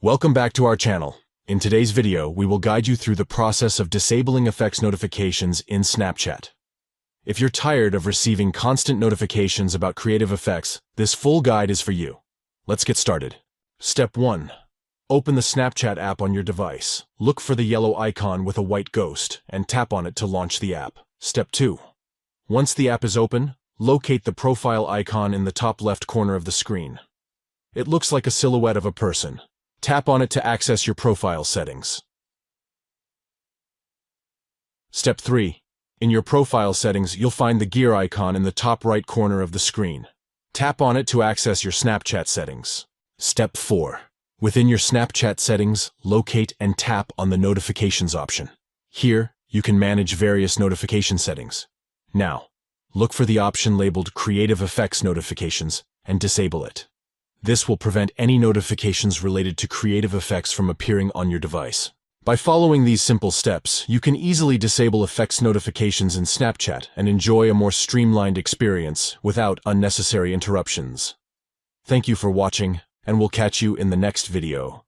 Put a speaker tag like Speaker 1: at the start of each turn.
Speaker 1: Welcome back to our channel. In today's video, we will guide you through the process of disabling effects notifications in Snapchat. If you're tired of receiving constant notifications about creative effects, this full guide is for you. Let's get started. Step 1. Open the Snapchat app on your device. Look for the yellow icon with a white ghost and tap on it to launch the app. Step 2. Once the app is open, locate the profile icon in the top left corner of the screen. It looks like a silhouette of a person. Tap on it to access your profile settings. Step 3. In your profile settings, you'll find the gear icon in the top right corner of the screen. Tap on it to access your Snapchat settings. Step 4. Within your Snapchat settings, locate and tap on the notifications option. Here, you can manage various notification settings. Now, look for the option labeled Creative Effects Notifications and disable it. This will prevent any notifications related to creative effects from appearing on your device. By following these simple steps, you can easily disable effects notifications in Snapchat and enjoy a more streamlined experience without unnecessary interruptions. Thank you for watching, and we'll catch you in the next video.